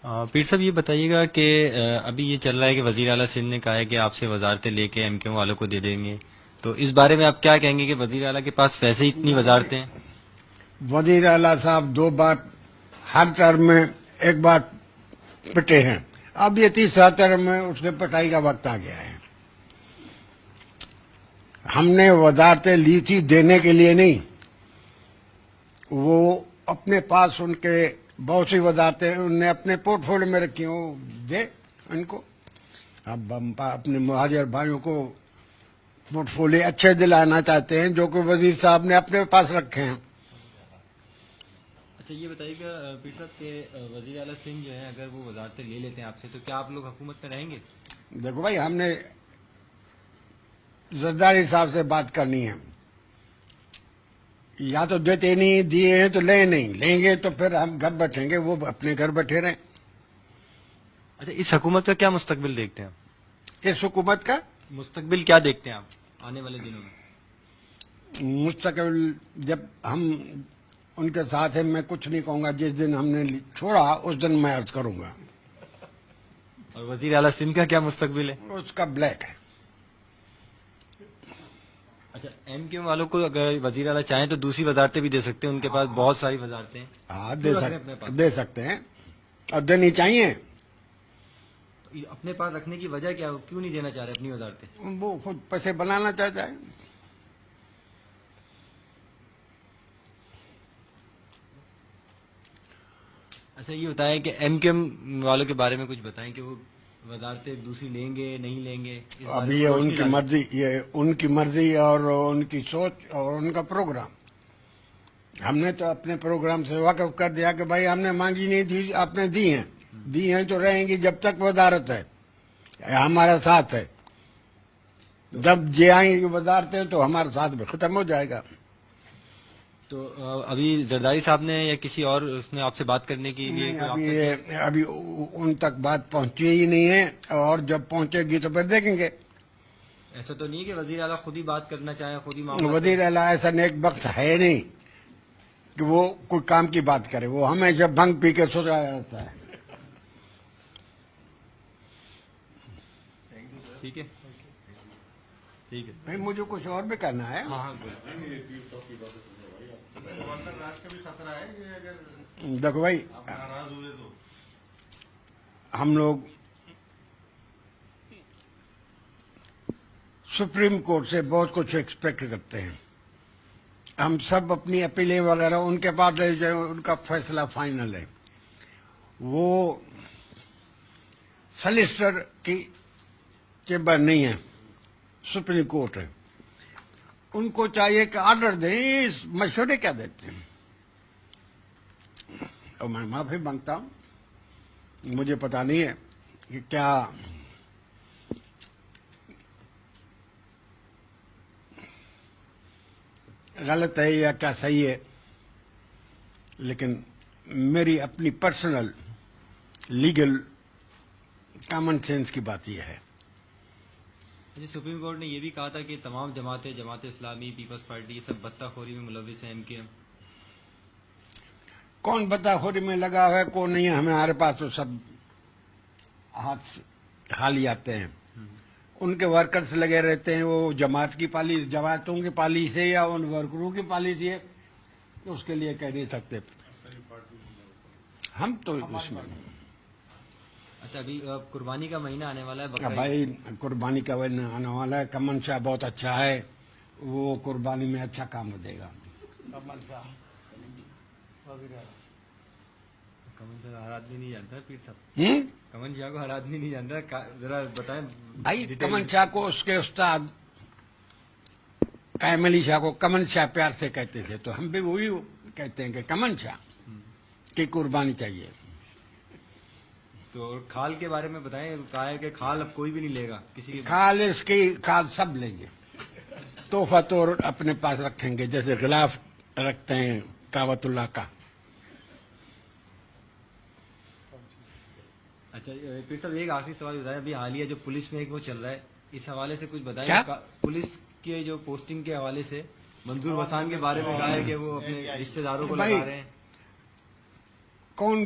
پیر صاحب یہ بتائیے گا کہ ابھی یہ چل رہا ہے کہ وزیر اعلیٰ سندھ نے کہا ہے کہ آپ سے وزارتیں لے کے ایم کیو والوں کو دے دیں گے، تو اس بارے میں آپ کیا کہیں گے کہ وزیر اعلیٰ کے پاس ویسے ہی اتنی وزارتیں ہیں؟ وزیر اعلیٰ صاحب 2 بار ہر ٹرم میں 1 بار پٹے ہیں، اب یہ 30 ٹرم میں اس کے پٹائی کا وقت آ گیا ہے۔ ہم نے وزارتیں لی تھی دینے کے لیے نہیں، وہ اپنے پاس ان کے بہت سی وزارتیں ان نے اپنے پورٹ فولیو میں رکھی ہیں، وہ دے ان کو۔ اب ہم اپنے مہاجر بھائیوں کو پورٹ فولیو اچھے دلانا چاہتے ہیں جو کہ وزیر صاحب نے اپنے پاس رکھے ہیں۔ اچھا یہ بتائیے گا پیر صاحب کہ وزیر اعلیٰ سندھ جو ہے اگر وہ وزارتیں لے لیتے ہیں آپ سے تو کیا آپ لوگ حکومت میں رہیں گے؟ دیکھو بھائی، ہم نے زرداری صاحب سے بات کرنی ہے، یا تو دیتے نہیں، دیے ہیں تو لیں نہیں، لیں گے تو پھر ہم گھر بیٹھیں گے، وہ اپنے گھر بیٹھے رہیں۔ اچھا اس حکومت کا کیا مستقبل دیکھتے ہیں آپ؟ اس حکومت کا مستقبل کیا دیکھتے ہیں آپ آنے والے دنوں میں؟ مستقبل جب ہم ان کے ساتھ ہیں، میں کچھ نہیں کہوں گا، جس دن ہم نے چھوڑا اس دن میں عرض کروں گا۔ اور وزیر اعلیٰ سندھ کا کیا مستقبل ہے؟ اس کا بلیک ہے۔ اچھا ایم کیو والوں کو اگر وزیر اعلیٰ چاہیں تو دوسری وزارتیں بھی دے سکتے ہیں، ان کے پاس بہت ساری وزارتیں ہیں۔ ہاں کیوں رکھ رہے ہیں اپنے پاس؟ دے سکتے ہیں اور دینی چاہیے۔ اپنے پاس رکھنے کی وجہ کیا ہے؟ کیوں نہیں دینا چاہ رہے اپنی وزارتیں؟ وہ خود پیسے بنانا چاہتا ہے۔ اچھا یہ بتائیں کہ ایم کیو والوں کے بارے میں کچھ بتائیں کہ وہ وزارتیں دوسری لیں گے نہیں لیں گے؟ اس بارے اب میں یہ ان روشنی کی ڈالیں۔ مرضی، یہ ان کی مرضی اور ان کی سوچ اور ان کا پروگرام۔ ہم نے تو اپنے پروگرام سے واقف کر دیا کہ بھائی ہم نے مانگی نہیں تھی، آپ نے دی ہیں تو رہیں گی جب تک وزارت ہے، ہمارا ساتھ ہے۔ جب جی آئیں گی وزارتیں تو ہمارا ساتھ بھی ختم ہو جائے گا۔ تو ابھی زرداری صاحب نے یا کسی اور اس نے آپ سے بات کرنے کے لیے کوئی آپ کا- ابھی ان تک بات پہنچی ہی نہیں ہے، اور جب پہنچے گی تو پھر دیکھیں گے۔ ایسا تو نہیں ہے کہ وزیر اعلیٰ خود ہی بات کرنا چاہیں، خود ہی معاملہ وزیر اعلیٰ ایسا نیک وقت ہے نہیں کہ وہ کوئی کام کی بات کرے، وہ ہمیشہ بھنگ پی کے سو جایا رہتا ہے۔ ٹھیک ہے ٹھیک ہے بھائی مجھے کچھ اور بھی کرنا ہے۔ ہاں ہاں بولیں۔ دیکھو بھائی، ہم لوگ سپریم کورٹ سے بہت کچھ ایکسپیکٹ کرتے ہیں، ہم سب اپنی اپیلیں وغیرہ ان کے پاس لے جائیں، ان کا فیصلہ فائنل ہے۔ وہ سلیسٹر کی چیمبر نہیں ہے، سپریم کورٹ ہے، ان کو چاہیے کہ آرڈر دیں، اس مشورے کیا دیتے ہیں۔ اور میں معافی مانگتا ہوں، مجھے پتہ نہیں ہے کہ کیا غلط ہے یا کیا صحیح ہے، لیکن میری اپنی پرسنل لیگل کامن سینس کی بات یہ ہے۔ جی سپریم کورٹ نے یہ بھی کہا تھا کہ تمام جماعتیں، جماعت اسلامی، پیپلز پارٹی، یہ سب بتہ خوری میں ملوث ہیں ایم کیو ایم۔ کون بتا خوری میں لگا ہوا ہے کون نہیں ہے، ہمارے پاس تو سب ہاتھ خالی آتے ہیں۔ ان کے ورکرز لگے رہتے ہیں، وہ جماعت کی پالیسی، جماعتوں کی پالیسی ہے یا ان ورکروں کی پالیسی ہے، تو اس کے لیے کہہ نہیں سکتے ہم تو اس میں۔ اچھا ابھی قربانی کا مہینہ آنے والا ہے، بقرعید۔ بھائی قربانی کا وقت آنے والا ہے، کمن شاہ بہت اچھا ہے، وہ قربانی میں اچھا کام دے گا۔ کمن شاہ ہر آدمی نہیں جانتا ہے پیر صاحب، ہوں؟ کمن شاہ کو ہر آدمی نہیں جانتا، ذرا بتائیں بھائی ڈیٹیل کمن میں۔ شاہ کو اس کے استاد قائم علی شاہ کو کمن شاہ پیار سے کہتے تھے، تو ہم بھی وہی کہتے ہیں کہ کمن شاہ کی قربانی چاہیے۔ تو کھال کے بارے میں بتائیں، کہا ہے کہ کھال اب کوئی بھی نہیں لے گا کسی کی۔ کھال اس کی کھال سب لیں گے، تحفہ تو اپنے پاس رکھیں گے، جیسے غلاف رکھتے ہیں کعبۃ اللہ کا۔ اچھا پیر صاحب ایک آخری سوال بتائیں، ابھی حالیہ جو پولیس میں ایک وہ چل رہا ہے، اس حوالے سے کچھ بتائیں۔ کیا؟ پولیس کے جو پوسٹنگ کے حوالے سے منظور وسان کے بارے میں کہا ہے کہ وہ اپنے رشتہ داروں کو بھائی، لگا رہے ہیں۔ کون